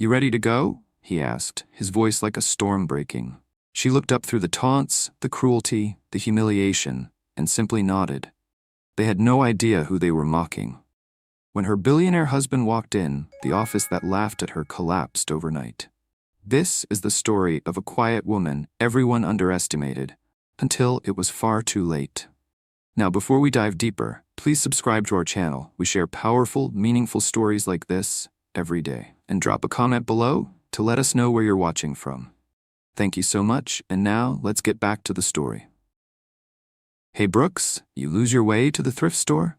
"You ready to go?" he asked, his voice like a storm breaking. She looked up through the taunts, the cruelty, the humiliation, and simply nodded. They had no idea who they were mocking. When her billionaire husband walked in, the office that laughed at her collapsed overnight. This is the story of a quiet woman everyone underestimated, until it was far too late. Now, before we dive deeper, please subscribe to our channel. We share powerful, meaningful stories like this every day. And drop a comment below to let us know where you're watching from. Thank you so much, and now let's get back to the story. "Hey Brooks, you lose your way to the thrift store?"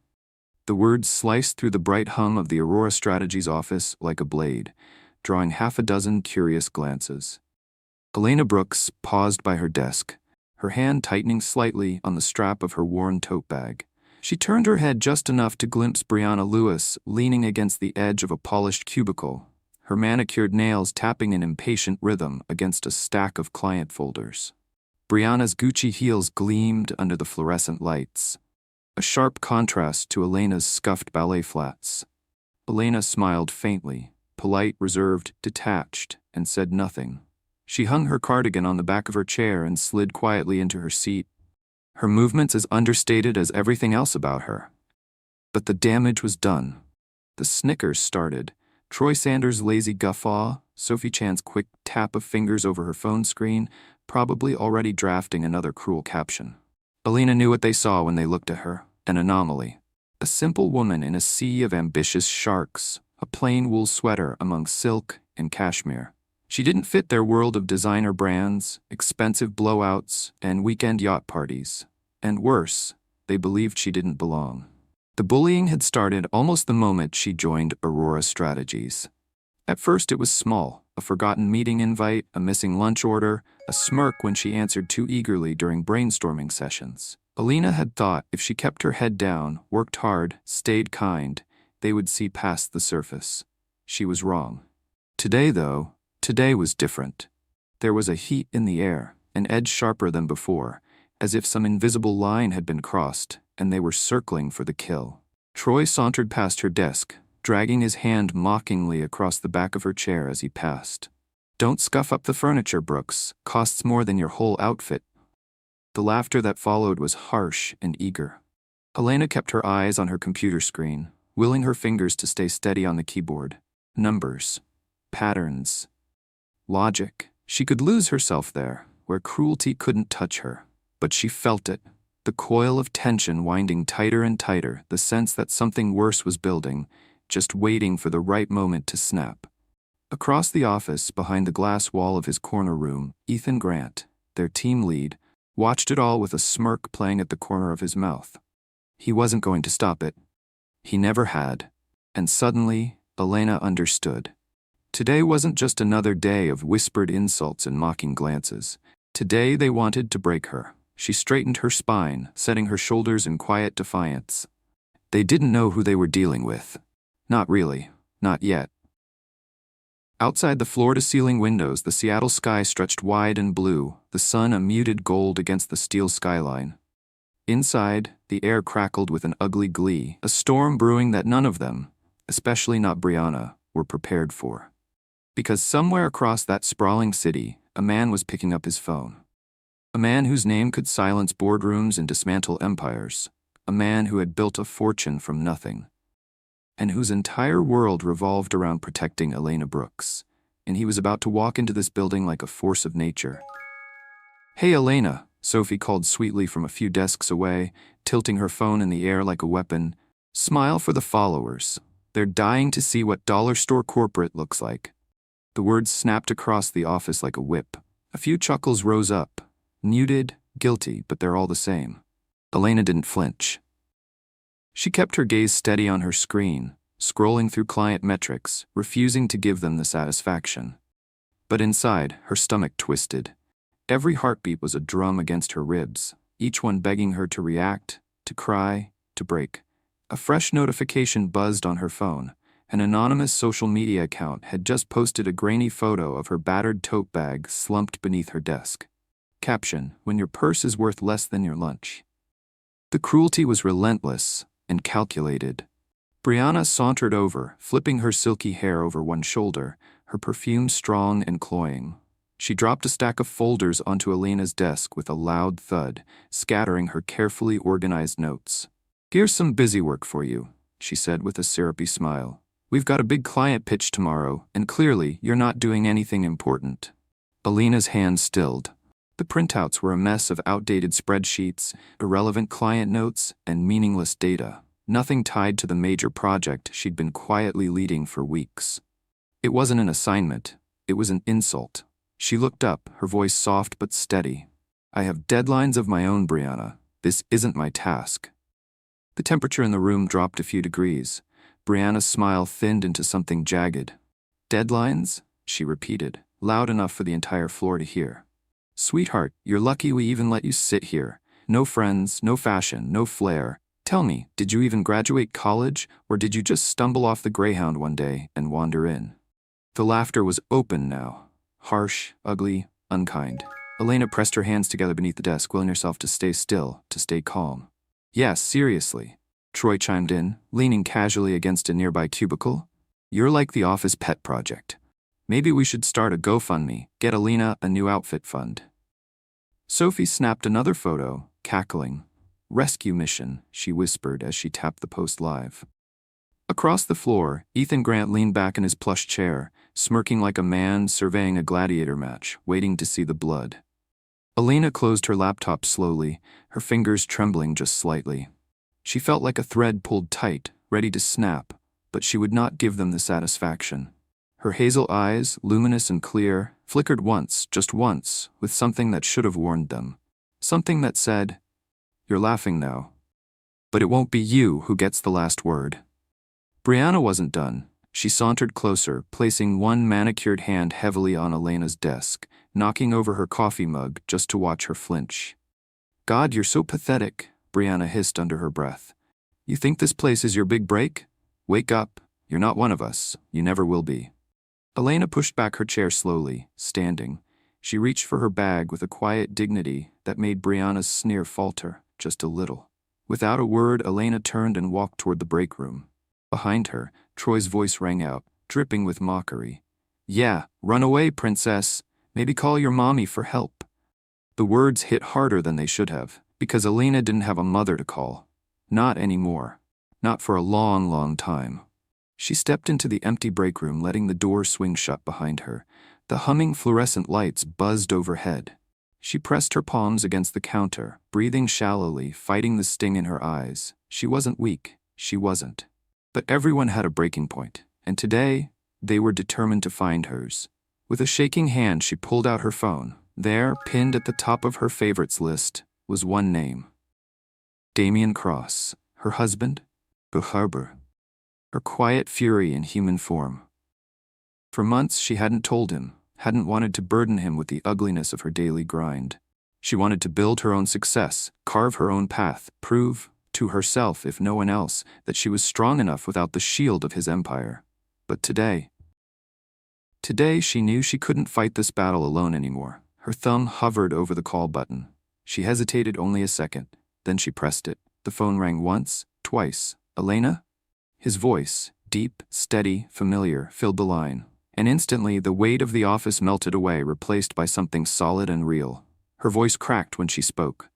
The words sliced through the bright hum of the Aurora Strategies office like a blade, drawing half a dozen curious glances. Elena Brooks paused by her desk, her hand tightening slightly on the strap of her worn tote bag. She turned her head just enough to glimpse Brianna Lewis leaning against the edge of a polished cubicle, her manicured nails tapping in impatient rhythm against a stack of client folders. Brianna's Gucci heels gleamed under the fluorescent lights, a sharp contrast to Elena's scuffed ballet flats. Elena smiled faintly, polite, reserved, detached, and said nothing. She hung her cardigan on the back of her chair and slid quietly into her seat, her movements as understated as everything else about her. But the damage was done. The snickers started. Troy Sanders' lazy guffaw, Sophie Chan's quick tap of fingers over her phone screen, probably already drafting another cruel caption. Elena knew what they saw when they looked at her, an anomaly. A simple woman in a sea of ambitious sharks, a plain wool sweater among silk and cashmere. She didn't fit their world of designer brands, expensive blowouts, and weekend yacht parties. And worse, they believed she didn't belong. The bullying had started almost the moment she joined Aurora Strategies. At first it was small, a forgotten meeting invite, a missing lunch order, a smirk when she answered too eagerly during brainstorming sessions. Elena had thought if she kept her head down, worked hard, stayed kind, they would see past the surface. She was wrong. Today, though, today was different. There was a heat in the air, an edge sharper than before, as if some invisible line had been crossed, and they were circling for the kill. Troy sauntered past her desk, dragging his hand mockingly across the back of her chair as he passed. "Don't scuff up the furniture, Brooks. Costs more than your whole outfit." The laughter that followed was harsh and eager. Elena kept her eyes on her computer screen, willing her fingers to stay steady on the keyboard. Numbers, patterns, logic. She could lose herself there, where cruelty couldn't touch her. But she felt it. The coil of tension winding tighter and tighter, the sense that something worse was building, just waiting for the right moment to snap. Across the office, behind the glass wall of his corner room, Ethan Grant, their team lead, watched it all with a smirk playing at the corner of his mouth. He wasn't going to stop it. He never had. And suddenly, Elena understood. Today wasn't just another day of whispered insults and mocking glances. Today they wanted to break her. She straightened her spine, setting her shoulders in quiet defiance. They didn't know who they were dealing with. Not really. Not yet. Outside the floor-to-ceiling windows, the Seattle sky stretched wide and blue, the sun a muted gold against the steel skyline. Inside, the air crackled with an ugly glee, a storm brewing that none of them, especially not Brianna, were prepared for. Because somewhere across that sprawling city, a man was picking up his phone. A man whose name could silence boardrooms and dismantle empires. A man who had built a fortune from nothing. And whose entire world revolved around protecting Elena Brooks. And he was about to walk into this building like a force of nature. "Hey Elena," Sophie called sweetly from a few desks away, tilting her phone in the air like a weapon. "Smile for the followers. They're dying to see what dollar store corporate looks like." The words snapped across the office like a whip. A few chuckles rose up. Muted, guilty, but they're all the same. Elena didn't flinch. She kept her gaze steady on her screen, scrolling through client metrics, refusing to give them the satisfaction. But inside, her stomach twisted. Every heartbeat was a drum against her ribs, each one begging her to react, to cry, to break. A fresh notification buzzed on her phone. An anonymous social media account had just posted a grainy photo of her battered tote bag slumped beneath her desk. Caption: "When your purse is worth less than your lunch." The cruelty was relentless and calculated. Brianna sauntered over, flipping her silky hair over one shoulder, her perfume strong and cloying. She dropped a stack of folders onto Elena's desk with a loud thud, scattering her carefully organized notes. "Here's some busy work for you," she said with a syrupy smile. "We've got a big client pitch tomorrow, and clearly you're not doing anything important." Elena's hand stilled. The printouts were a mess of outdated spreadsheets, irrelevant client notes, and meaningless data, nothing tied to the major project she'd been quietly leading for weeks. It wasn't an assignment, it was an insult. She looked up, her voice soft but steady. "I have deadlines of my own, Brianna. This isn't my task." The temperature in the room dropped a few degrees. Brianna's smile thinned into something jagged. "Deadlines?" she repeated, loud enough for the entire floor to hear. "Sweetheart, you're lucky we even let you sit here. No friends, no fashion, no flair. Tell me, did you even graduate college, or did you just stumble off the Greyhound one day and wander in?" The laughter was open now. Harsh, ugly, unkind. Elena pressed her hands together beneath the desk, willing herself to stay still, to stay calm. "Yes, seriously," Troy chimed in, leaning casually against a nearby cubicle. "You're like the office pet project. Maybe we should start a GoFundMe, get Elena a new outfit fund." Sophie snapped another photo, cackling. "Rescue mission," she whispered as she tapped the post live. Across the floor, Ethan Grant leaned back in his plush chair, smirking like a man surveying a gladiator match, waiting to see the blood. Elena closed her laptop slowly, her fingers trembling just slightly. She felt like a thread pulled tight, ready to snap, but she would not give them the satisfaction. Her hazel eyes, luminous and clear, flickered once, just once, with something that should have warned them. Something that said, "You're laughing now. But it won't be you who gets the last word." Brianna wasn't done. She sauntered closer, placing one manicured hand heavily on Elena's desk, knocking over her coffee mug just to watch her flinch. "God, you're so pathetic," Brianna hissed under her breath. "You think this place is your big break? Wake up. You're not one of us. You never will be." Elena pushed back her chair slowly, standing. She reached for her bag with a quiet dignity that made Brianna's sneer falter, just a little. Without a word, Elena turned and walked toward the break room. Behind her, Troy's voice rang out, dripping with mockery. "Yeah, run away, princess. Maybe call your mommy for help." The words hit harder than they should have, because Elena didn't have a mother to call. Not anymore. Not for a long, long time. She stepped into the empty break room, letting the door swing shut behind her. The humming fluorescent lights buzzed overhead. She pressed her palms against the counter, breathing shallowly, fighting the sting in her eyes. She wasn't weak. She wasn't. But everyone had a breaking point, and today, they were determined to find hers. With a shaking hand, she pulled out her phone. There, pinned at the top of her favorites list, was one name. Damian Cross, her husband, Harbor. Her quiet fury in human form. For months, she hadn't told him, hadn't wanted to burden him with the ugliness of her daily grind. She wanted to build her own success, carve her own path, prove, to herself if no one else, that she was strong enough without the shield of his empire. But today she knew she couldn't fight this battle alone anymore. Her thumb hovered over the call button. She hesitated only a second, then she pressed it. The phone rang once, twice. "Elena?" His voice, deep, steady, familiar, filled the line. And instantly the weight of the office melted away, replaced by something solid and real. Her voice cracked when she spoke.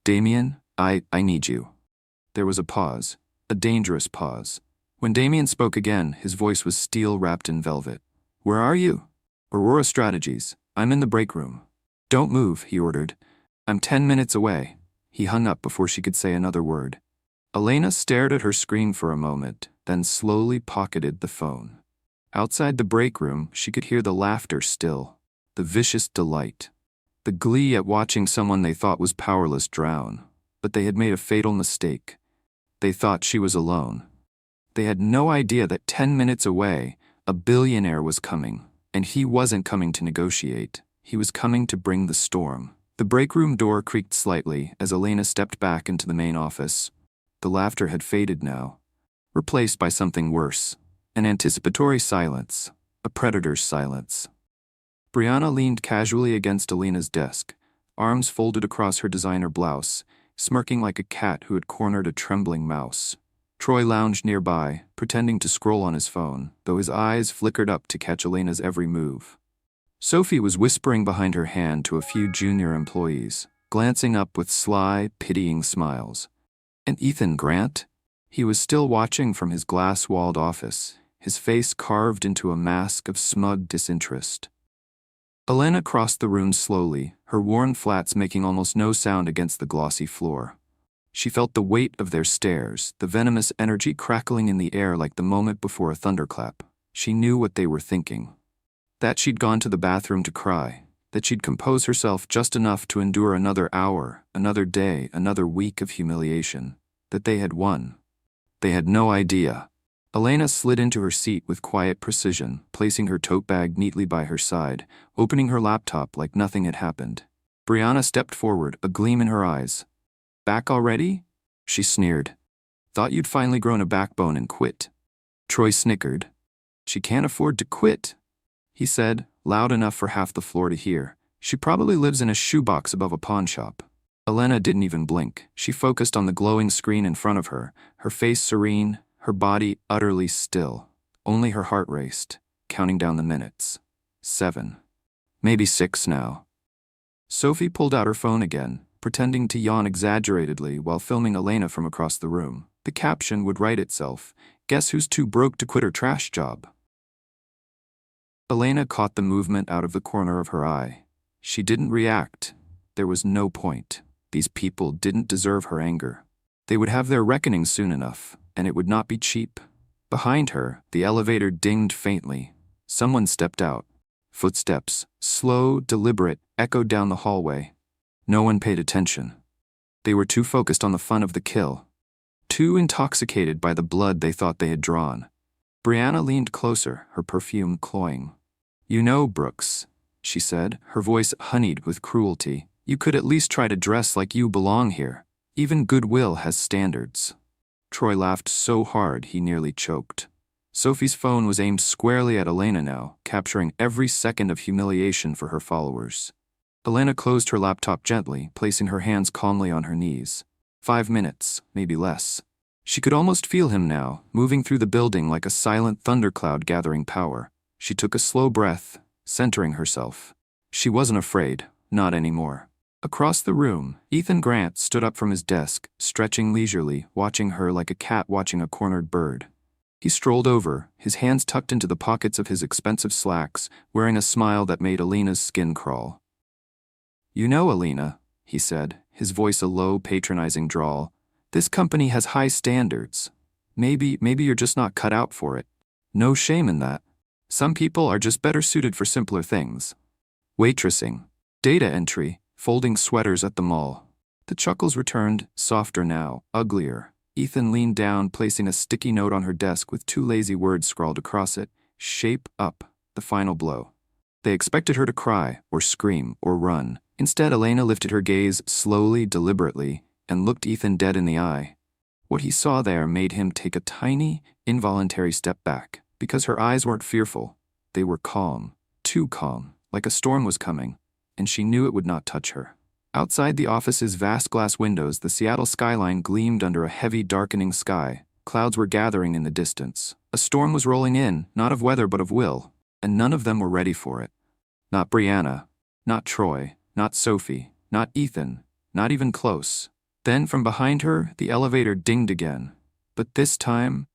"Damian, I need you." There was a pause, a dangerous pause. When Damian spoke again, his voice was steel wrapped in velvet. "Where are you?" "Aurora Strategies. I'm in the break room." "Don't move," he ordered. "I'm 10 minutes away." He hung up before she could say another word. Elena stared at her screen for a moment, then slowly pocketed the phone. Outside the break room, she could hear the laughter still, the vicious delight, the glee at watching someone they thought was powerless drown. But they had made a fatal mistake. They thought she was alone. They had no idea that 10 minutes away, a billionaire was coming, and he wasn't coming to negotiate. He was coming to bring the storm. The break room door creaked slightly as Elena stepped back into the main office. The laughter had faded now, replaced by something worse, an anticipatory silence, a predator's silence. Brianna leaned casually against Elena's desk, arms folded across her designer blouse, smirking like a cat who had cornered a trembling mouse. Troy lounged nearby, pretending to scroll on his phone, though his eyes flickered up to catch Elena's every move. Sophie was whispering behind her hand to a few junior employees, glancing up with sly, pitying smiles. And Ethan Grant? He was still watching from his glass-walled office, his face carved into a mask of smug disinterest. Elena crossed the room slowly, her worn flats making almost no sound against the glossy floor. She felt the weight of their stares, the venomous energy crackling in the air like the moment before a thunderclap. She knew what they were thinking. That she'd gone to the bathroom to cry, that she'd compose herself just enough to endure another hour, another day, another week of humiliation, that they had won. They had no idea. Elena slid into her seat with quiet precision, placing her tote bag neatly by her side, opening her laptop like nothing had happened. Brianna stepped forward, a gleam in her eyes. "Back already?" she sneered. "Thought you'd finally grown a backbone and quit." Troy snickered. "She can't afford to quit," he said, loud enough for half the floor to hear. "She probably lives in a shoebox above a pawn shop." Elena didn't even blink. She focused on the glowing screen in front of her, her face serene, her body utterly still. Only her heart raced, counting down the minutes. 7. Maybe 6 now. Sophie pulled out her phone again, pretending to yawn exaggeratedly while filming Elena from across the room. The caption would write itself, "Guess who's too broke to quit her trash job?" Elena caught the movement out of the corner of her eye. She didn't react. There was no point. These people didn't deserve her anger. They would have their reckoning soon enough, and it would not be cheap. Behind her, the elevator dinged faintly. Someone stepped out. Footsteps, slow, deliberate, echoed down the hallway. No one paid attention. They were too focused on the fun of the kill. Too intoxicated by the blood they thought they had drawn. Brianna leaned closer, her perfume cloying. "You know, Brooks," she said, her voice honeyed with cruelty, "you could at least try to dress like you belong here. Even goodwill has standards." Troy laughed so hard he nearly choked. Sophie's phone was aimed squarely at Elena now, capturing every second of humiliation for her followers. Elena closed her laptop gently, placing her hands calmly on her knees. 5 minutes, maybe less. She could almost feel him now, moving through the building like a silent thundercloud gathering power. She took a slow breath, centering herself. She wasn't afraid, not anymore. Across the room, Ethan Grant stood up from his desk, stretching leisurely, watching her like a cat watching a cornered bird. He strolled over, his hands tucked into the pockets of his expensive slacks, wearing a smile that made Elena's skin crawl. "You know, Elena," he said, his voice a low, patronizing drawl, "this company has high standards. Maybe you're just not cut out for it. No shame in that. Some people are just better suited for simpler things. Waitressing, data entry, folding sweaters at the mall." The chuckles returned, softer now, uglier. Ethan leaned down, placing a sticky note on her desk with 2 lazy words scrawled across it. "Shape up," the final blow. They expected her to cry, or scream, or run. Instead, Elena lifted her gaze slowly, deliberately, and looked Ethan dead in the eye. What he saw there made him take a tiny, involuntary step back, because her eyes weren't fearful. They were calm, too calm, like a storm was coming, and she knew it would not touch her. Outside the office's vast glass windows, the Seattle skyline gleamed under a heavy, darkening sky. Clouds were gathering in the distance. A storm was rolling in, not of weather but of will, and none of them were ready for it. Not Brianna, not Troy, not Sophie, not Ethan, not even close. Then from behind her, the elevator dinged again. But this time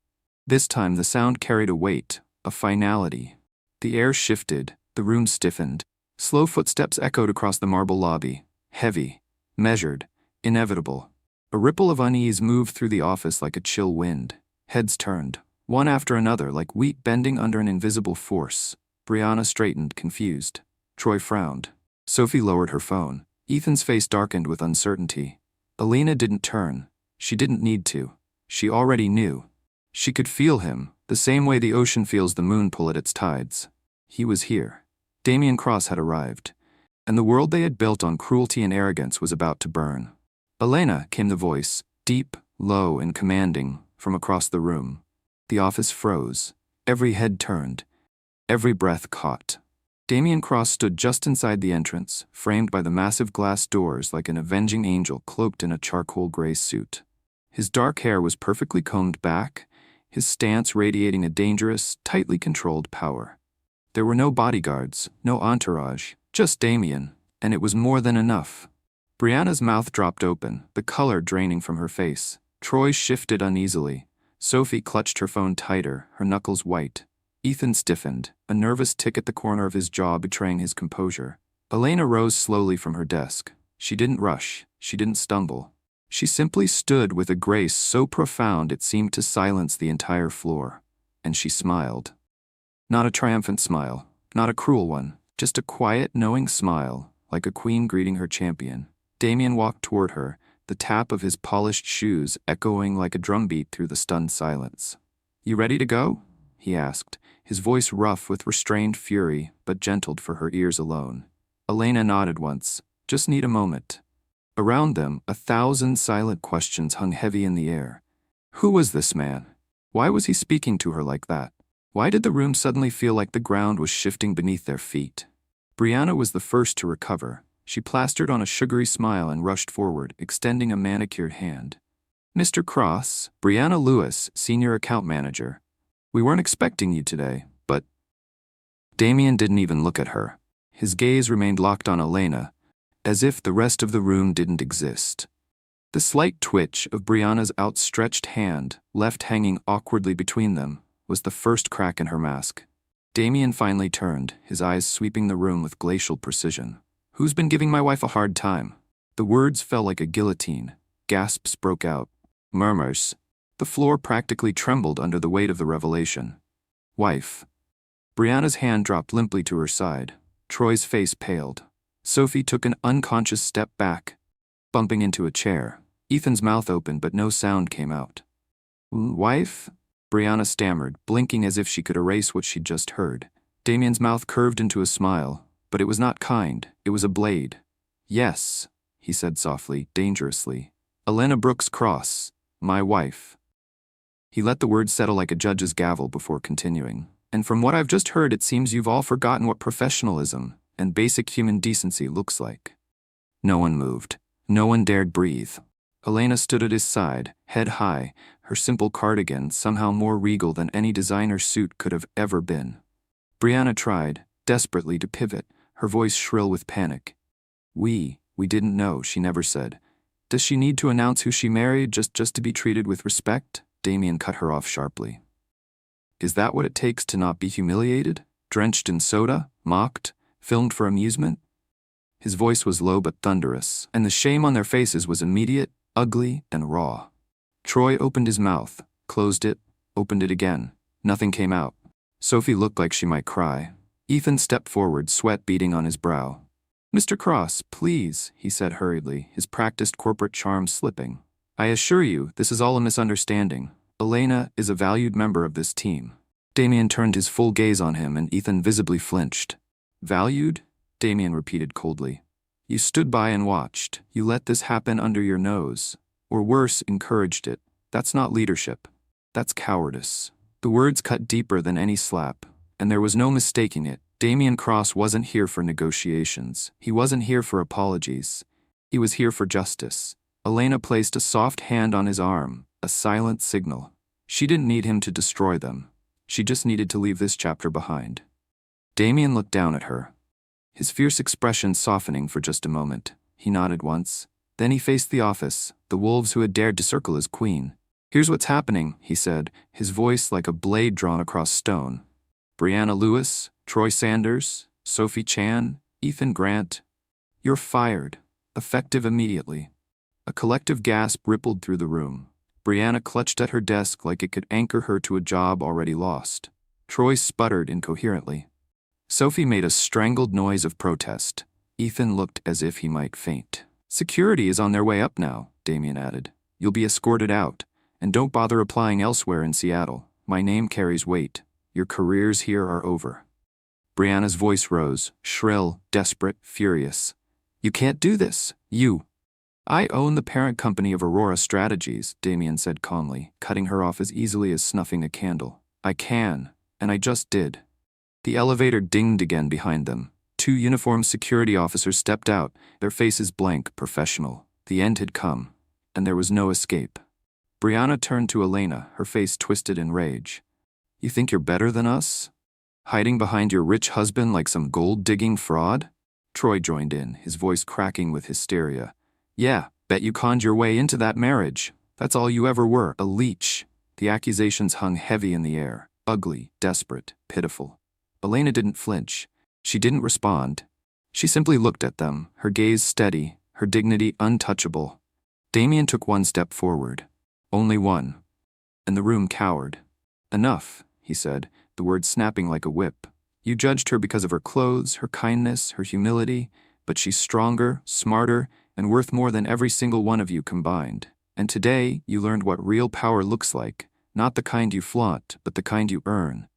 the sound carried a weight, a finality. The air shifted, the room stiffened. Slow footsteps echoed across the marble lobby. Heavy, measured, inevitable. A ripple of unease moved through the office like a chill wind. Heads turned, one after another, like wheat bending under an invisible force. Brianna straightened, confused. Troy frowned. Sophie lowered her phone. Ethan's face darkened with uncertainty. Elena didn't turn. She didn't need to. She already knew. She could feel him, the same way the ocean feels the moon pull at its tides. He was here. Damian Cross had arrived, and the world they had built on cruelty and arrogance was about to burn. "Elena," came the voice, deep, low, and commanding, from across the room. The office froze. Every head turned. Every breath caught. Damian Cross stood just inside the entrance, framed by the massive glass doors like an avenging angel cloaked in a charcoal gray suit. His dark hair was perfectly combed back, his stance radiating a dangerous, tightly controlled power. There were no bodyguards, no entourage, just Damian, and it was more than enough. Brianna's mouth dropped open, the color draining from her face. Troy shifted uneasily. Sophie clutched her phone tighter, her knuckles white. Ethan stiffened, a nervous tick at the corner of his jaw betraying his composure. Elena rose slowly from her desk. She didn't rush, she didn't stumble. She simply stood with a grace so profound it seemed to silence the entire floor. And she smiled. Not a triumphant smile, not a cruel one, just a quiet, knowing smile, like a queen greeting her champion. Damian walked toward her, the tap of his polished shoes echoing like a drumbeat through the stunned silence. "You ready to go?" he asked, his voice rough with restrained fury, but gentled for her ears alone. Elena nodded once. "Just need a moment." Around them, 1,000 silent questions hung heavy in the air. Who was this man? Why was he speaking to her like that? Why did the room suddenly feel like the ground was shifting beneath their feet? Brianna was the first to recover. She plastered on a sugary smile and rushed forward, extending a manicured hand. "Mr. Cross, Brianna Lewis, Senior Account Manager. We weren't expecting you today, but—" Damian didn't even look at her. His gaze remained locked on Elena, as if the rest of the room didn't exist. The slight twitch of Brianna's outstretched hand, left hanging awkwardly between them, was the first crack in her mask. Damian finally turned, his eyes sweeping the room with glacial precision. "Who's been giving my wife a hard time?" The words fell like a guillotine. Gasps broke out. Murmurs. The floor practically trembled under the weight of the revelation. "Wife." Brianna's hand dropped limply to her side. Troy's face paled. Sophie took an unconscious step back, bumping into a chair. Ethan's mouth opened, but no sound came out. "Wife?" Brianna stammered, blinking as if she could erase what she'd just heard. Damian's mouth curved into a smile, but it was not kind, it was a blade. "Yes," he said softly, dangerously. "Elena Brooks Cross, my wife." He let the words settle like a judge's gavel before continuing. "And from what I've just heard, it seems you've all forgotten what professionalism and basic human decency looks like." No one moved. No one dared breathe. Elena stood at his side, head high, her simple cardigan somehow more regal than any designer suit could have ever been. Brianna tried, desperately, to pivot, her voice shrill with panic. We didn't know," she never said. "Does she need to announce who she married just to be treated with respect?" Damian cut her off sharply. "Is that what it takes to not be humiliated? Drenched in soda? Mocked? Filmed for amusement?" His voice was low but thunderous, and the shame on their faces was immediate, ugly, and raw. Troy opened his mouth, closed it, opened it again. Nothing came out. Sophie looked like she might cry. Ethan stepped forward, sweat beading on his brow. "Mr. Cross, please," he said hurriedly, his practiced corporate charm slipping. "I assure you, this is all a misunderstanding. Elena is a valued member of this team." Damian turned his full gaze on him, and Ethan visibly flinched. "Valued?" Damian repeated coldly. "You stood by and watched. You let this happen under your nose. Or worse, encouraged it. That's not leadership. That's cowardice." The words cut deeper than any slap, and there was no mistaking it. Damian Cross wasn't here for negotiations. He wasn't here for apologies. He was here for justice. Elena placed a soft hand on his arm, a silent signal. She didn't need him to destroy them. She just needed to leave this chapter behind. Damian looked down at her, his fierce expression softening for just a moment. He nodded once. Then he faced the office, the wolves who had dared to circle his queen. "Here's what's happening," he said, his voice like a blade drawn across stone. "Brianna Lewis, Troy Sanders, Sophie Chan, Ethan Grant. You're fired. Effective immediately." A collective gasp rippled through the room. Brianna clutched at her desk like it could anchor her to a job already lost. Troy sputtered incoherently. Sophie made a strangled noise of protest. Ethan looked as if he might faint. "Security is on their way up now," Damian added. "You'll be escorted out. And don't bother applying elsewhere in Seattle. My name carries weight. Your careers here are over." Brianna's voice rose, shrill, desperate, furious. "You can't do this. I own the parent company of Aurora Strategies," Damian said calmly, cutting her off as easily as snuffing a candle. "I can, and I just did." The elevator dinged again behind them. 2 uniformed security officers stepped out, their faces blank, professional. The end had come, and there was no escape. Brianna turned to Elena, her face twisted in rage. You think you're better than us? Hiding behind your rich husband like some gold-digging fraud? Troy joined in, his voice cracking with hysteria. Yeah, bet you conned your way into that marriage. That's all you ever were, a leech. The accusations hung heavy in the air, ugly, desperate, pitiful. Elena didn't flinch. She didn't respond. She simply looked at them, her gaze steady, her dignity untouchable. Damian took one step forward. Only one. And the room cowered. Enough, he said, the words snapping like a whip. You judged her because of her clothes, her kindness, her humility, but she's stronger, smarter, and worth more than every single one of you combined. And today, you learned what real power looks like, not the kind you flaunt, but the kind you earn.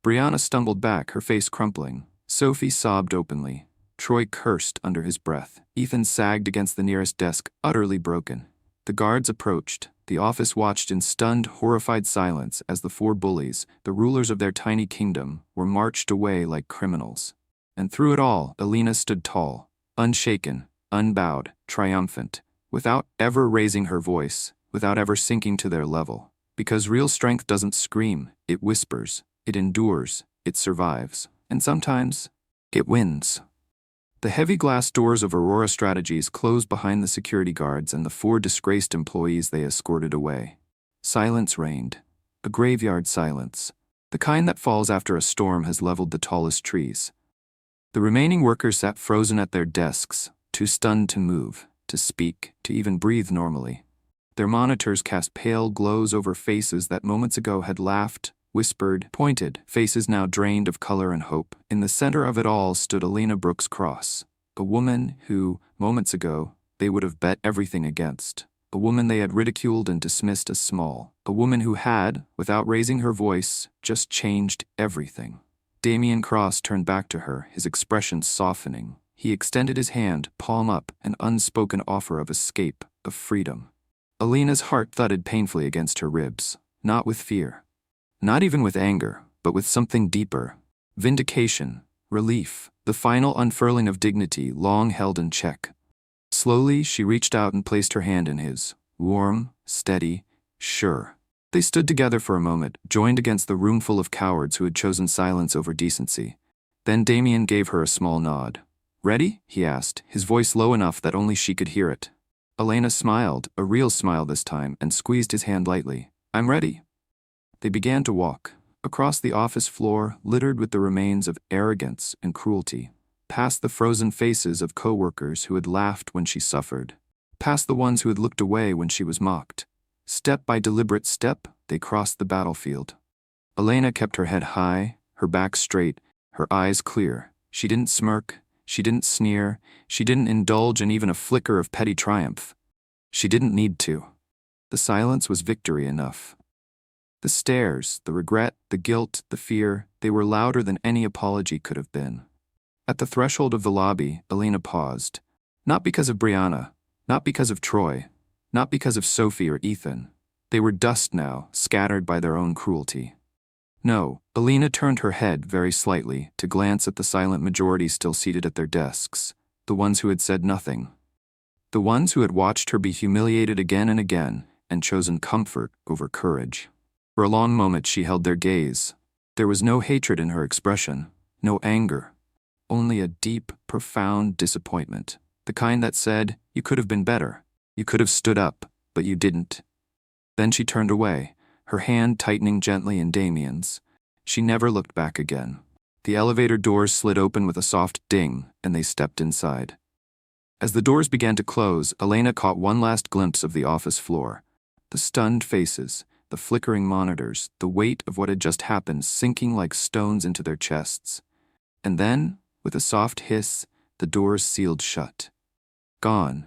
Brianna stumbled back, her face crumpling. Sophie sobbed openly. Troy cursed under his breath. Ethan sagged against the nearest desk, utterly broken. The guards approached. The office watched in stunned, horrified silence as the four bullies, the rulers of their tiny kingdom, were marched away like criminals. And through it all, Elena stood tall, unshaken, unbowed, triumphant, without ever raising her voice, without ever sinking to their level. Because real strength doesn't scream, it whispers, it endures, it survives, and sometimes, it wins. The heavy glass doors of Aurora Strategies closed behind the security guards and the four disgraced employees they escorted away. Silence reigned. A graveyard silence. The kind that falls after a storm has leveled the tallest trees. The remaining workers sat frozen at their desks, too stunned to move, to speak, to even breathe normally. Their monitors cast pale glows over faces that moments ago had laughed, whispered, pointed, faces now drained of color and hope. In the center of it all stood Elena Brooks Cross, a woman who, moments ago, they would have bet everything against. A woman they had ridiculed and dismissed as small. A woman who had, without raising her voice, just changed everything. Damian Cross turned back to her, his expression softening. He extended his hand, palm up, an unspoken offer of escape, of freedom. Elena's heart thudded painfully against her ribs, not with fear. Not even with anger, but with something deeper. Vindication, relief, the final unfurling of dignity long held in check. Slowly, she reached out and placed her hand in his. Warm, steady, sure. They stood together for a moment, joined against the roomful of cowards who had chosen silence over decency. Then Damian gave her a small nod. Ready? He asked, his voice low enough that only she could hear it. Elena smiled, a real smile this time, and squeezed his hand lightly. I'm ready. They began to walk, across the office floor littered with the remains of arrogance and cruelty, past the frozen faces of co-workers who had laughed when she suffered, past the ones who had looked away when she was mocked. Step by deliberate step, they crossed the battlefield. Elena kept her head high, her back straight, her eyes clear. She didn't smirk, she didn't sneer, she didn't indulge in even a flicker of petty triumph. She didn't need to. The silence was victory enough. The stares, the regret, the guilt, the fear, they were louder than any apology could have been. At the threshold of the lobby, Elena paused. Not because of Brianna, not because of Troy, not because of Sophie or Ethan. They were dust now, scattered by their own cruelty. No, Elena turned her head very slightly to glance at the silent majority still seated at their desks, the ones who had said nothing. The ones who had watched her be humiliated again and again and chosen comfort over courage. For a long moment she held their gaze. There was no hatred in her expression, no anger, only a deep, profound disappointment, the kind that said, you could have been better, you could have stood up, but you didn't. Then she turned away, her hand tightening gently in Damian's. She never looked back again. The elevator doors slid open with a soft ding, and they stepped inside. As the doors began to close, Elena caught one last glimpse of the office floor. The stunned faces, the flickering monitors, the weight of what had just happened sinking like stones into their chests. And then, with a soft hiss, the doors sealed shut. Gone.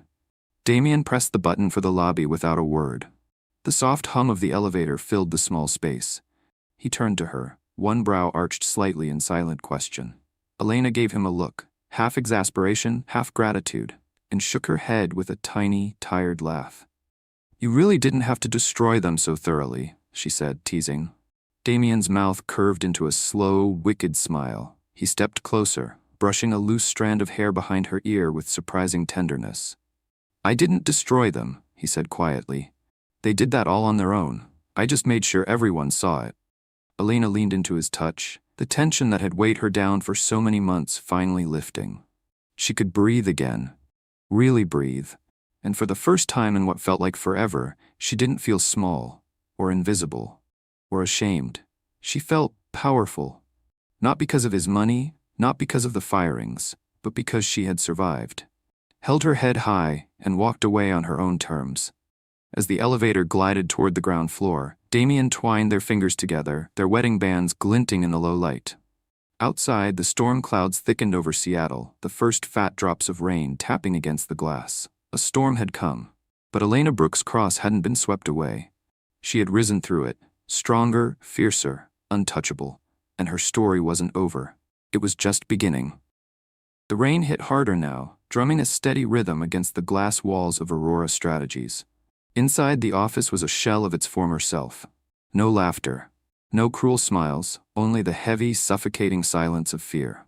Damian pressed the button for the lobby without a word. The soft hum of the elevator filled the small space. He turned to her, one brow arched slightly in silent question. Elena gave him a look, half exasperation, half gratitude, and shook her head with a tiny, tired laugh. You really didn't have to destroy them so thoroughly, she said, teasing. Damian's mouth curved into a slow, wicked smile. He stepped closer, brushing a loose strand of hair behind her ear with surprising tenderness. I didn't destroy them, he said quietly. They did that all on their own. I just made sure everyone saw it. Elena leaned into his touch, the tension that had weighed her down for so many months finally lifting. She could breathe again. Really breathe. And for the first time in what felt like forever, she didn't feel small, or invisible, or ashamed. She felt powerful. Not because of his money, not because of the firings, but because she had survived. Held her head high and walked away on her own terms. As the elevator glided toward the ground floor, Damian twined their fingers together, their wedding bands glinting in the low light. Outside, the storm clouds thickened over Seattle, the first fat drops of rain tapping against the glass. A storm had come, but Elena Brooks Cross hadn't been swept away. She had risen through it, stronger, fiercer, untouchable, and her story wasn't over. It was just beginning. The rain hit harder now, drumming a steady rhythm against the glass walls of Aurora Strategies. Inside the office was a shell of its former self. No laughter. No cruel smiles, only the heavy, suffocating silence of fear.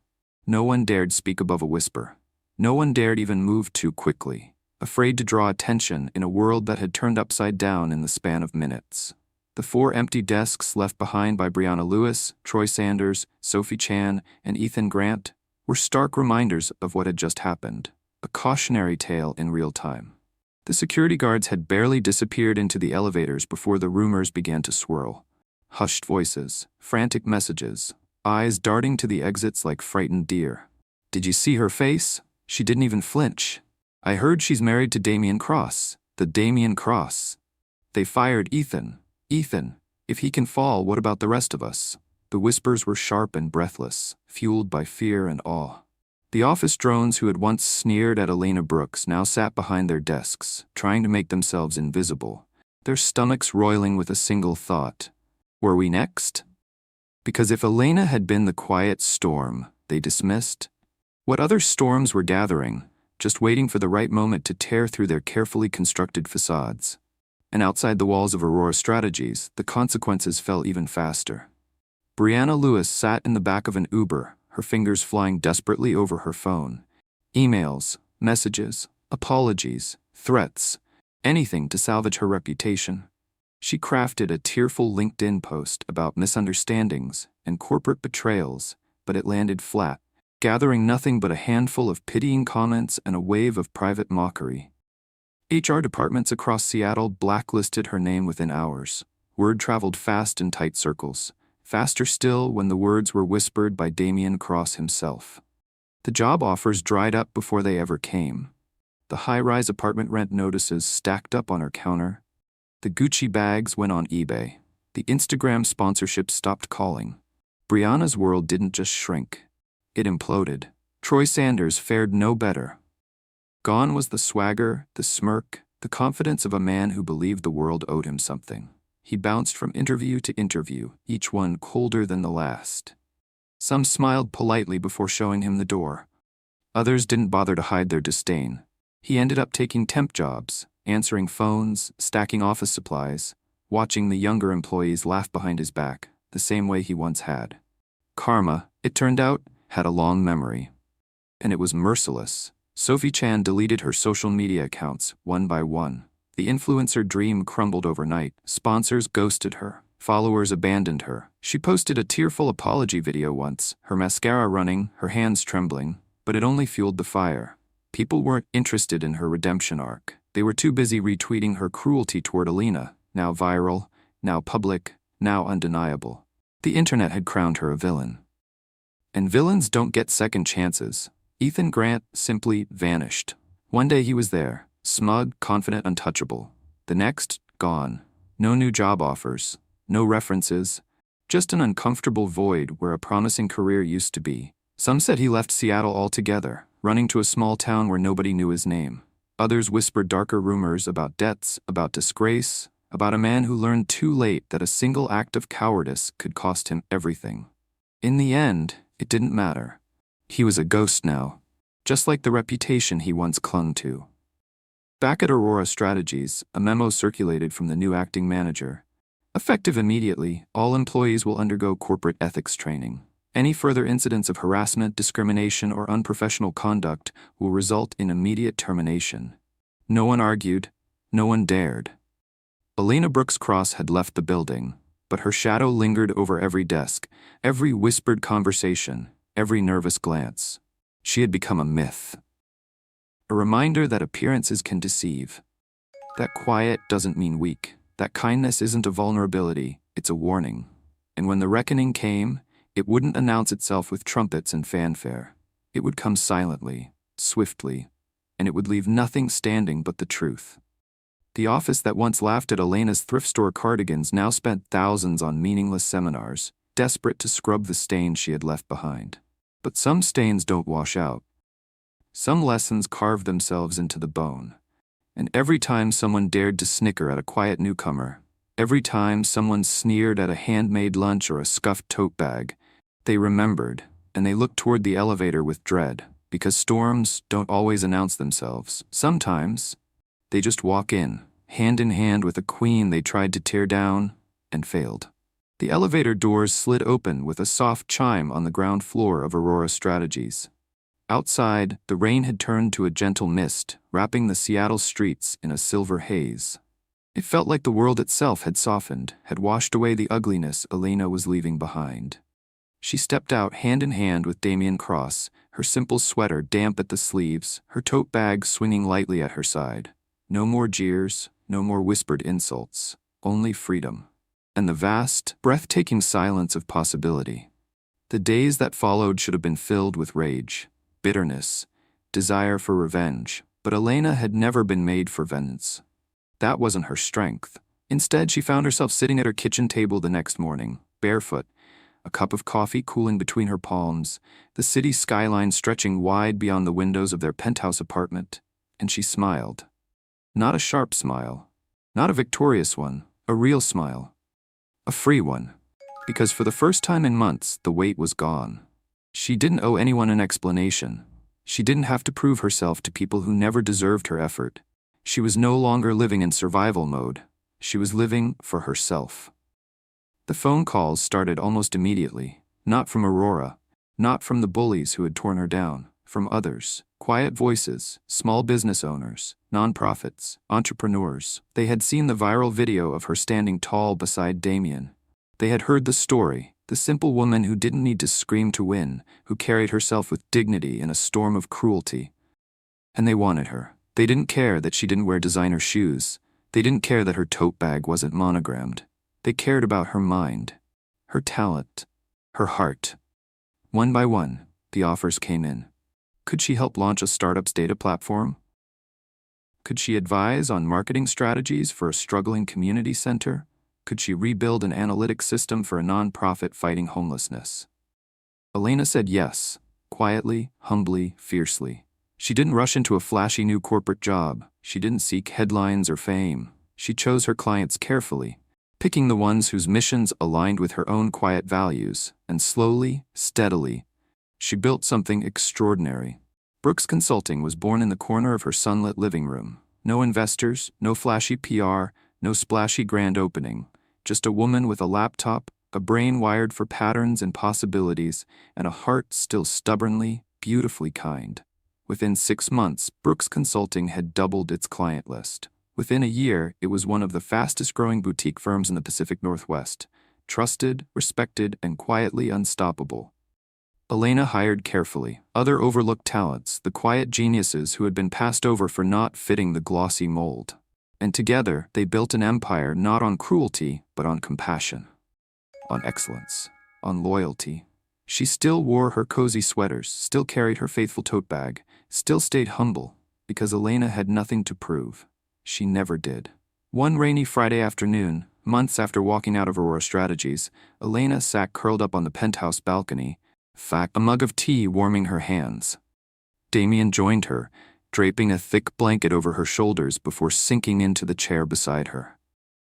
No one dared speak above a whisper. No one dared even move too quickly, afraid to draw attention in a world that had turned upside down in the span of minutes. The 4 empty desks left behind by Brianna Lewis, Troy Sanders, Sophie Chan, and Ethan Grant were stark reminders of what had just happened, a cautionary tale in real time. The security guards had barely disappeared into the elevators before the rumors began to swirl. Hushed voices, frantic messages, eyes darting to the exits like frightened deer. Did you see her face? She didn't even flinch. I heard she's married to Damian Cross. The Damian Cross. They fired Ethan. Ethan, if he can fall, what about the rest of us? The whispers were sharp and breathless, fueled by fear and awe. The office drones who had once sneered at Elena Brooks now sat behind their desks, trying to make themselves invisible, their stomachs roiling with a single thought. Were we next? Because if Elena had been the quiet storm they dismissed, what other storms were gathering, just waiting for the right moment to tear through their carefully constructed facades? And outside the walls of Aurora Strategies, the consequences fell even faster. Brianna Lewis sat in the back of an Uber, her fingers flying desperately over her phone. Emails, messages, apologies, threats, anything to salvage her reputation. She crafted a tearful LinkedIn post about misunderstandings and corporate betrayals, but it landed flat, gathering nothing but a handful of pitying comments and a wave of private mockery. HR departments across Seattle blacklisted her name within hours. Word traveled fast in tight circles. Faster still when the words were whispered by Damian Cross himself. The job offers dried up before they ever came. The high-rise apartment rent notices stacked up on her counter. The Gucci bags went on eBay. The Instagram sponsorship stopped calling. Brianna's world didn't just shrink. It imploded. Troy Sanders fared no better. Gone was the swagger, the smirk, the confidence of a man who believed the world owed him something. He bounced from interview to interview, each one colder than the last. Some smiled politely before showing him the door. Others didn't bother to hide their disdain. He ended up taking temp jobs, answering phones, stacking office supplies, watching the younger employees laugh behind his back, the same way he once had. Karma, it turned out, had a long memory. And it was merciless. Sophie Chan deleted her social media accounts, one by one. The influencer dream crumbled overnight. Sponsors ghosted her. Followers abandoned her. She posted a tearful apology video once, her mascara running, her hands trembling, but it only fueled the fire. People weren't interested in her redemption arc. They were too busy retweeting her cruelty toward Elena, now viral, now public, now undeniable. The internet had crowned her a villain. And villains don't get second chances. Ethan Grant simply vanished. One day he was there, smug, confident, untouchable. The next, gone. No new job offers, no references, just an uncomfortable void where a promising career used to be. Some said he left Seattle altogether, running to a small town where nobody knew his name. Others whispered darker rumors about debts, about disgrace, about a man who learned too late that a single act of cowardice could cost him everything. In the end, it didn't matter. He was a ghost now, just like the reputation he once clung to. Back at Aurora Strategies, a memo circulated from the new acting manager. Effective immediately, all employees will undergo corporate ethics training. Any further incidents of harassment, discrimination, or unprofessional conduct will result in immediate termination. No one argued, no one dared. Elena Brooks Cross had left the building, but her shadow lingered over every desk, every whispered conversation, every nervous glance. She had become a myth. A reminder that appearances can deceive. That quiet doesn't mean weak. That kindness isn't a vulnerability, it's a warning. And when the reckoning came, it wouldn't announce itself with trumpets and fanfare. It would come silently, swiftly, and it would leave nothing standing but the truth. The office that once laughed at Elena's thrift store cardigans now spent thousands on meaningless seminars, desperate to scrub the stains she had left behind. But some stains don't wash out. Some lessons carve themselves into the bone. And every time someone dared to snicker at a quiet newcomer, every time someone sneered at a handmade lunch or a scuffed tote bag, they remembered, and they looked toward the elevator with dread, because storms don't always announce themselves. Sometimes, they just walk in hand with a queen they tried to tear down and failed. The elevator doors slid open with a soft chime on the ground floor of Aurora Strategies. Outside, the rain had turned to a gentle mist, wrapping the Seattle streets in a silver haze. It felt like the world itself had softened, had washed away the ugliness Elena was leaving behind. She stepped out hand in hand with Damian Cross, her simple sweater damp at the sleeves, her tote bag swinging lightly at her side. No more jeers, no more whispered insults, only freedom. And the vast, breathtaking silence of possibility. The days that followed should have been filled with rage, bitterness, desire for revenge, but Elena had never been made for vengeance. That wasn't her strength. Instead, she found herself sitting at her kitchen table the next morning, barefoot, a cup of coffee cooling between her palms, the city skyline stretching wide beyond the windows of their penthouse apartment, and she smiled. Not a sharp smile, not a victorious one, a real smile. A free one. Because for the first time in months, the weight was gone. She didn't owe anyone an explanation. She didn't have to prove herself to people who never deserved her effort. She was no longer living in survival mode. She was living for herself. The phone calls started almost immediately, not from Aurora, not from the bullies who had torn her down, from others, quiet voices, small business owners, nonprofits, entrepreneurs. They had seen the viral video of her standing tall beside Damian. They had heard the story, the simple woman who didn't need to scream to win, who carried herself with dignity in a storm of cruelty. And they wanted her. They didn't care that she didn't wear designer shoes. They didn't care that her tote bag wasn't monogrammed. They cared about her mind, her talent, her heart. One by one, the offers came in. Could she help launch a startup's data platform? Could she advise on marketing strategies for a struggling community center? Could she rebuild an analytics system for a nonprofit fighting homelessness? Elena said yes, quietly, humbly, fiercely. She didn't rush into a flashy new corporate job. She didn't seek headlines or fame. She chose her clients carefully, picking the ones whose missions aligned with her own quiet values, and slowly, steadily, she built something extraordinary. Brooks Consulting was born in the corner of her sunlit living room. No investors, no flashy PR, no splashy grand opening. Just a woman with a laptop, a brain wired for patterns and possibilities, and a heart still stubbornly, beautifully kind. Within 6 months, Brooks Consulting had doubled its client list. Within a year, it was one of the fastest-growing boutique firms in the Pacific Northwest. Trusted, respected, and quietly unstoppable. Elena hired carefully other overlooked talents, the quiet geniuses who had been passed over for not fitting the glossy mold. And together, they built an empire not on cruelty, but on compassion, on excellence, on loyalty. She still wore her cozy sweaters, still carried her faithful tote bag, still stayed humble, because Elena had nothing to prove. She never did. One rainy Friday afternoon, months after walking out of Aurora Strategies, Elena sat curled up on the penthouse balcony, a mug of tea warming her hands. Damian joined her, draping a thick blanket over her shoulders before sinking into the chair beside her.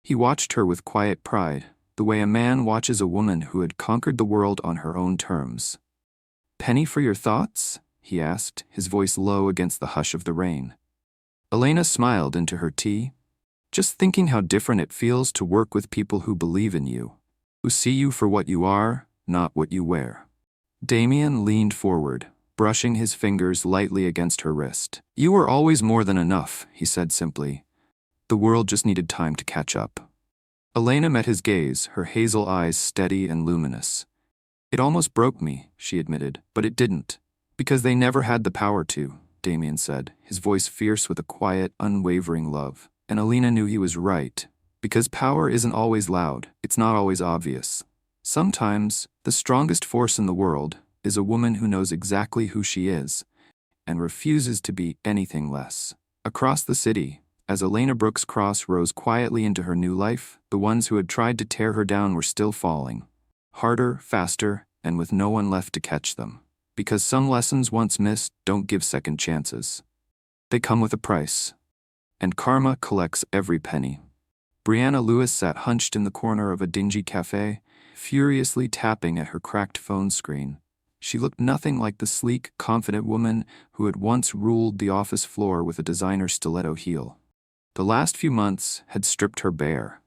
He watched her with quiet pride, the way a man watches a woman who had conquered the world on her own terms. "Penny for your thoughts?" he asked, his voice low against the hush of the rain. Elena smiled into her tea. "Just thinking how different it feels to work with people who believe in you, who see you for what you are, not what you wear." Damian leaned forward, brushing his fingers lightly against her wrist. "You were always more than enough," he said simply. The world just needed time to catch up. Elena met his gaze, her hazel eyes steady and luminous. It almost broke me, she admitted, but it didn't. Because they never had the power to, Damian said, his voice fierce with a quiet, unwavering love. And Elena knew he was right. Because power isn't always loud, it's not always obvious. Sometimes, the strongest force in the world is a woman who knows exactly who she is and refuses to be anything less. Across the city, as Elena Brooks Cross rose quietly into her new life, the ones who had tried to tear her down were still falling. Harder, faster, and with no one left to catch them. Because some lessons once missed don't give second chances. They come with a price. And karma collects every penny. Brianna Lewis sat hunched in the corner of a dingy cafe, furiously tapping at her cracked phone screen. She looked nothing like the sleek, confident woman who had once ruled the office floor with a designer stiletto heel. The last few months had stripped her bare.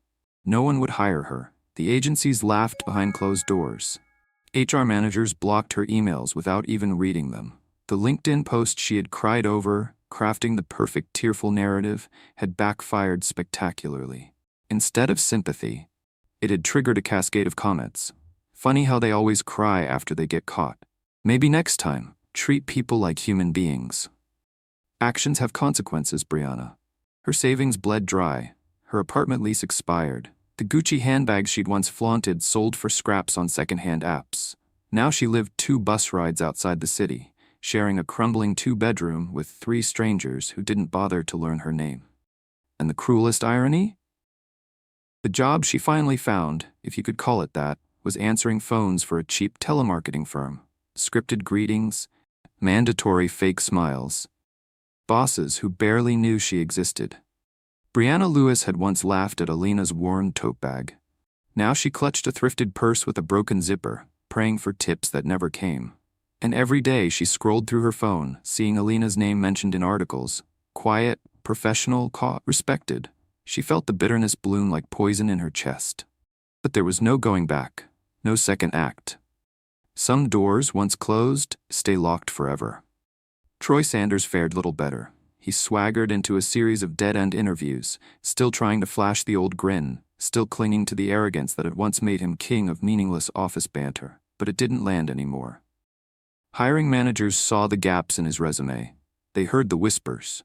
No one would hire her. The agencies laughed behind closed doors. HR managers blocked her emails without even reading them. The LinkedIn post she had cried over, crafting the perfect tearful narrative, had backfired spectacularly. Instead of sympathy, it had triggered a cascade of comments. Funny how they always cry after they get caught. Maybe next time, treat people like human beings. Actions have consequences, Brianna. Her savings bled dry. Her apartment lease expired. The Gucci handbags she'd once flaunted sold for scraps on secondhand apps. Now she lived 2 bus rides outside the city, sharing a crumbling 2-bedroom with 3 strangers who didn't bother to learn her name. And the cruelest irony? The job she finally found, if you could call it that, was answering phones for a cheap telemarketing firm. Scripted greetings, mandatory fake smiles. Bosses who barely knew she existed. Brianna Lewis had once laughed at Elena's worn tote bag. Now she clutched a thrifted purse with a broken zipper, praying for tips that never came. And every day she scrolled through her phone, seeing Elena's name mentioned in articles. Quiet, professional, respected. She felt the bitterness bloom like poison in her chest. But there was no going back, no second act. Some doors, once closed, stay locked forever. Troy Sanders fared little better. He swaggered into a series of dead-end interviews, still trying to flash the old grin, still clinging to the arrogance that had once made him king of meaningless office banter, but it didn't land anymore. Hiring managers saw the gaps in his resume. They heard the whispers.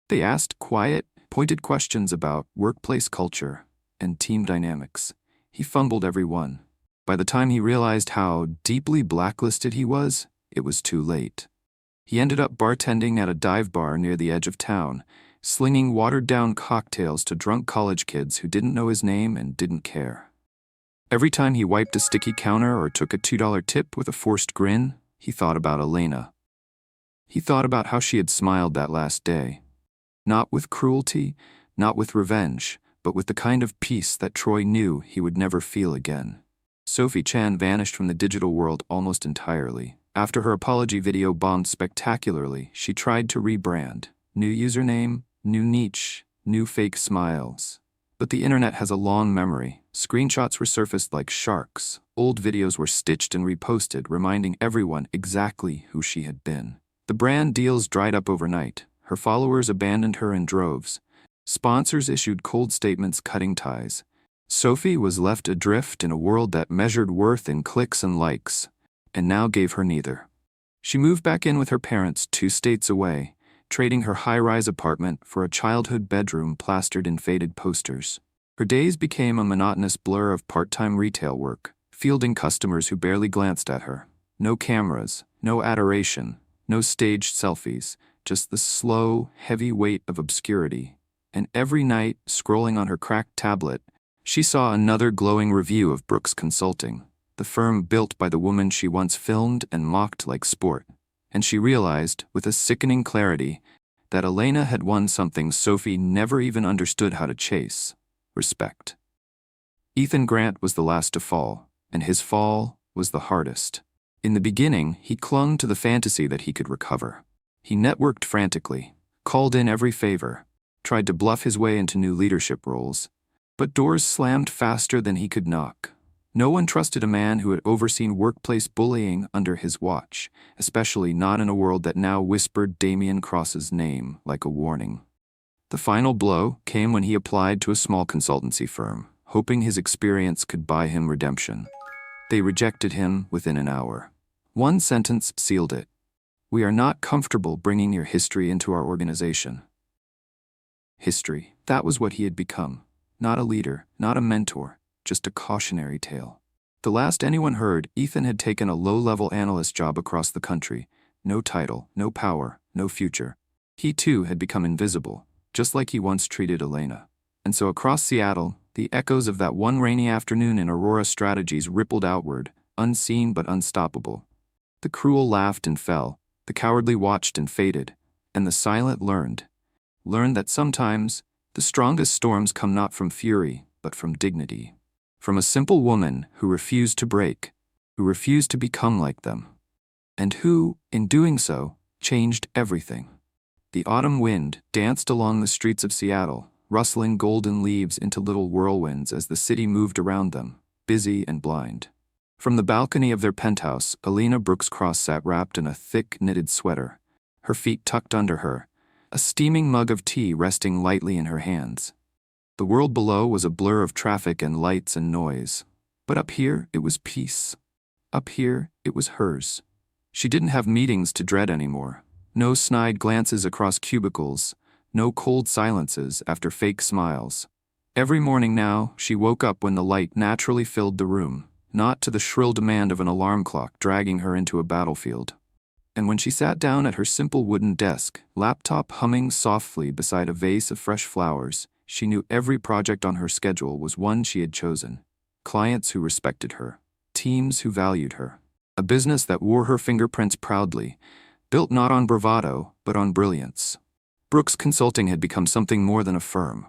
They asked quiet, pointed questions about workplace culture and team dynamics. He fumbled every one. By the time he realized how deeply blacklisted he was, it was too late. He ended up bartending at a dive bar near the edge of town, slinging watered-down cocktails to drunk college kids who didn't know his name and didn't care. Every time he wiped a sticky counter or took a $2 tip with a forced grin, he thought about Elena. He thought about how she had smiled that last day. Not with cruelty, not with revenge, but with the kind of peace that Troy knew he would never feel again. Sophie Chan vanished from the digital world almost entirely. After her apology video bombed spectacularly, she tried to rebrand. New username, new niche, new fake smiles. But the internet has a long memory. Screenshots resurfaced like sharks. Old videos were stitched and reposted, reminding everyone exactly who she had been. The brand deals dried up overnight. Her followers abandoned her in droves. Sponsors issued cold statements cutting ties. Sophie was left adrift in a world that measured worth in clicks and likes, and now gave her neither. She moved back in with her parents 2 states away, trading her high-rise apartment for a childhood bedroom plastered in faded posters. Her days became a monotonous blur of part-time retail work, fielding customers who barely glanced at her. No cameras, no adoration, no staged selfies, just the slow, heavy weight of obscurity. And every night, scrolling on her cracked tablet, she saw another glowing review of Brooks Consulting, the firm built by the woman she once filmed and mocked like sport. And she realized, with a sickening clarity, that Elena had won something Sophie never even understood how to chase: respect. Ethan Grant was the last to fall, and his fall was the hardest. In the beginning, he clung to the fantasy that he could recover. He networked frantically, called in every favor, tried to bluff his way into new leadership roles, but doors slammed faster than he could knock. No one trusted a man who had overseen workplace bullying under his watch, especially not in a world that now whispered Damian Cross's name like a warning. The final blow came when he applied to a small consultancy firm, hoping his experience could buy him redemption. They rejected him within an hour. One sentence sealed it. "We are not comfortable bringing your history into our organization." History, that was what he had become. Not a leader, not a mentor, just a cautionary tale. The last anyone heard, Ethan had taken a low-level analyst job across the country. No title, no power, no future. He too had become invisible, just like he once treated Elena. And so across Seattle, the echoes of that one rainy afternoon in Aurora Strategies rippled outward, unseen but unstoppable. The cruel laughed and fell, the cowardly watched and faded, and the silent learned that sometimes the strongest storms come not from fury, but from dignity. From a simple woman who refused to break, who refused to become like them, and who, in doing so, changed everything. The autumn wind danced along the streets of Seattle, rustling golden leaves into little whirlwinds as the city moved around them, busy and blind. From the balcony of their penthouse, Elena Brooks Cross sat wrapped in a thick, knitted sweater, her feet tucked under her, a steaming mug of tea resting lightly in her hands. The world below was a blur of traffic and lights and noise, but up here it was peace. Up here it was hers. She didn't have meetings to dread anymore. No snide glances across cubicles, no cold silences after fake smiles. Every morning now, she woke up when the light naturally filled the room, not to the shrill demand of an alarm clock dragging her into a battlefield. And when she sat down at her simple wooden desk, laptop humming softly beside a vase of fresh flowers, she knew every project on her schedule was one she had chosen. Clients who respected her, teams who valued her, a business that wore her fingerprints proudly, built not on bravado, but on brilliance. Brooks Consulting had become something more than a firm.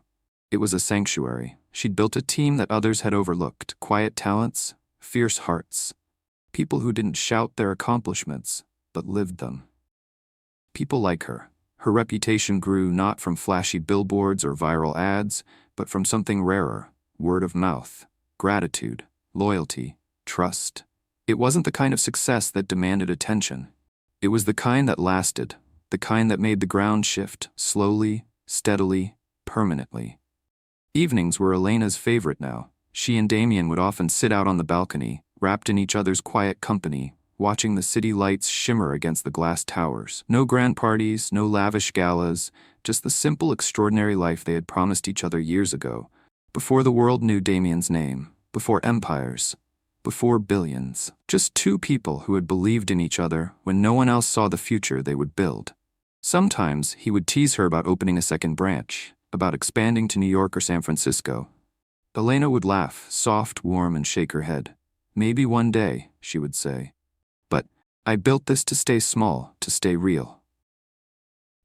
It was a sanctuary. She'd built a team that others had overlooked, quiet talents, fierce hearts, people who didn't shout their accomplishments, but lived them. People like her. Her reputation grew not from flashy billboards or viral ads, but from something rarer: word of mouth, gratitude, loyalty, trust. It wasn't the kind of success that demanded attention. It was the kind that lasted, the kind that made the ground shift, slowly, steadily, permanently. Evenings were Elena's favorite now. She and Damian would often sit out on the balcony, wrapped in each other's quiet company, watching the city lights shimmer against the glass towers. No grand parties, no lavish galas, just the simple, extraordinary life they had promised each other years ago, before the world knew Damian's name, before empires, before billions. Just two people who had believed in each other when no one else saw the future they would build. Sometimes he would tease her about opening a second branch, about expanding to New York or San Francisco. Elena would laugh, soft, warm, and shake her head. "Maybe one day," she would say. "But I built this to stay small, to stay real."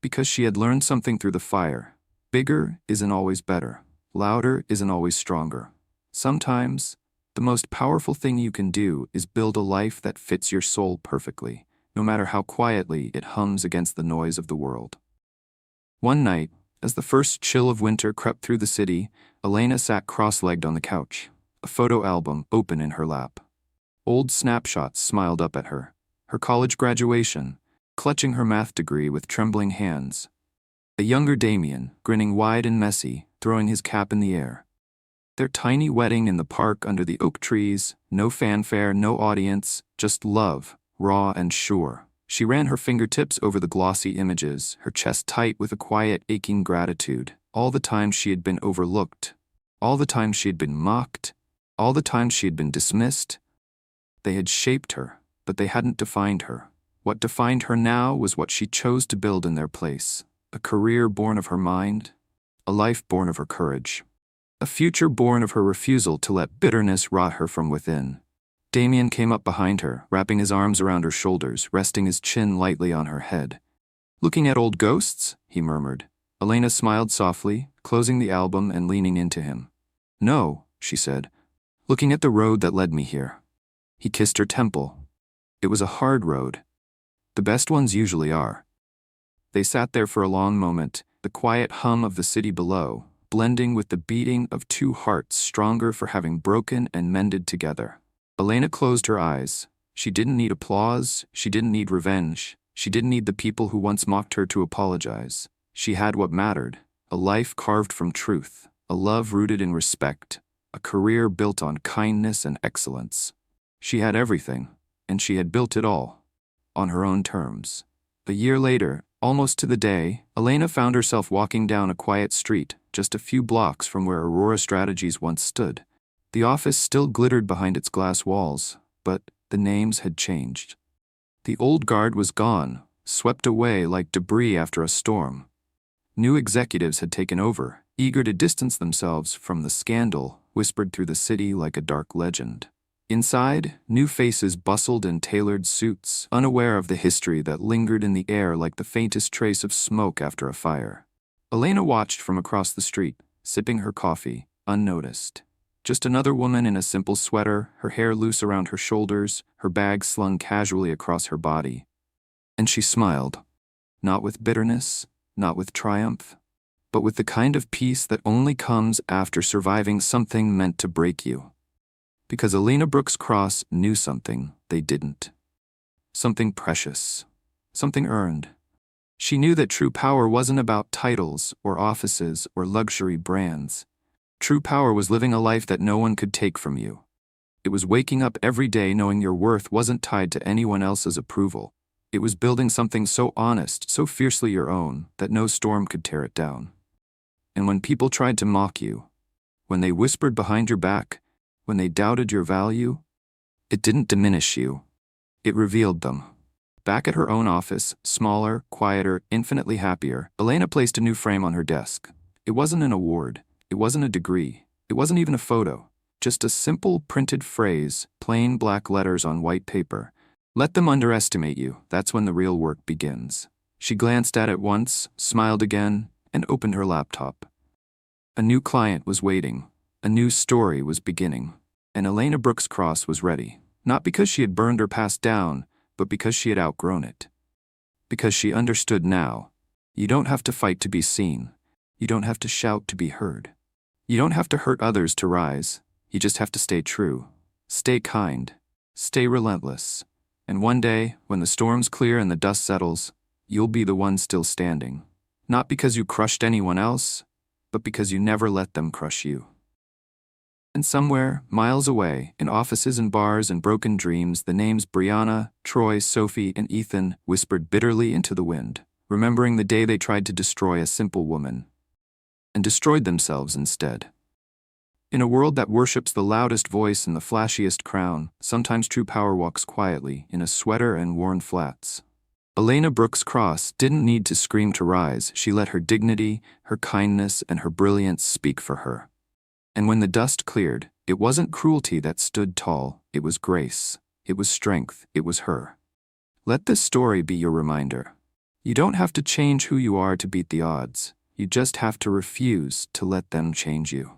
Because she had learned something through the fire. Bigger isn't always better. Louder isn't always stronger. Sometimes, the most powerful thing you can do is build a life that fits your soul perfectly, no matter how quietly it hums against the noise of the world. One night, as the first chill of winter crept through the city, Elena sat cross-legged on the couch, a photo album open in her lap. Old snapshots smiled up at her. Her college graduation, clutching her math degree with trembling hands. A younger Damian, grinning wide and messy, throwing his cap in the air. Their tiny wedding in the park under the oak trees, no fanfare, no audience, just love, raw and sure. She ran her fingertips over the glossy images, her chest tight with a quiet, aching gratitude. All the time she had been overlooked, all the time she had been mocked, all the time she had been dismissed. They had shaped her, but they hadn't defined her. What defined her now was what she chose to build in their place. A career born of her mind, a life born of her courage, a future born of her refusal to let bitterness rot her from within. Damian came up behind her, wrapping his arms around her shoulders, resting his chin lightly on her head. "Looking at old ghosts?" he murmured. Elena smiled softly, closing the album and leaning into him. "No," she said. "Looking at the road that led me here." He kissed her temple. It was a hard road. The best ones usually are. They sat there for a long moment, the quiet hum of the city below, blending with the beating of two hearts stronger for having broken and mended together. Elena closed her eyes. She didn't need applause, she didn't need revenge, she didn't need the people who once mocked her to apologize. She had what mattered, A life carved from truth, a love rooted in respect, a career built on kindness and excellence. She had everything, and she had built it all, on her own terms. A year later, almost to the day, Elena found herself walking down a quiet street, just a few blocks from where Aurora Strategies once stood. The office still glittered behind its glass walls, but the names had changed. The old guard was gone, swept away like debris after a storm. New executives had taken over, eager to distance themselves from the scandal whispered through the city like a dark legend. Inside, new faces bustled in tailored suits, unaware of the history that lingered in the air like the faintest trace of smoke after a fire. Elena watched from across the street, sipping her coffee, unnoticed. Just another woman in a simple sweater, her hair loose around her shoulders, her bag slung casually across her body. And she smiled. Not with bitterness, not with triumph, but with the kind of peace that only comes after surviving something meant to break you. Because Elena Brooks Cross knew something they didn't. Something precious. Something earned. She knew that true power wasn't about titles or offices or luxury brands. True power was living a life that no one could take from you. It was waking up every day knowing your worth wasn't tied to anyone else's approval. It was building something so honest, so fiercely your own, that no storm could tear it down. And when people tried to mock you, when they whispered behind your back, when they doubted your value, it didn't diminish you. It revealed them. Back at her own office, smaller, quieter, infinitely happier, Elena placed a new frame on her desk. It wasn't an award. It wasn't a degree. It wasn't even a photo. Just a simple printed phrase, plain black letters on white paper. Let them underestimate you. That's when the real work begins. She glanced at it once, smiled again, and opened her laptop. A new client was waiting. A new story was beginning. And Elena Brooks Cross was ready. Not because she had burned her past down, but because she had outgrown it. Because she understood now. You don't have to fight to be seen. You don't have to shout to be heard. You don't have to hurt others to rise. You just have to stay true. Stay kind. Stay relentless. And one day, when the storms clear and the dust settles, you'll be the one still standing. Not because you crushed anyone else, but because you never let them crush you. And somewhere, miles away, in offices and bars and broken dreams, the names Brianna, Troy, Sophie, and Ethan whispered bitterly into the wind, remembering the day they tried to destroy a simple woman, and destroyed themselves instead. In a world that worships the loudest voice and the flashiest crown, sometimes true power walks quietly, in a sweater and worn flats. Elena Brooks Cross didn't need to scream to rise. She let her dignity, her kindness, and her brilliance speak for her. And when the dust cleared, it wasn't cruelty that stood tall, it was grace, it was strength, it was her. Let this story be your reminder. You don't have to change who you are to beat the odds. You just have to refuse to let them change you.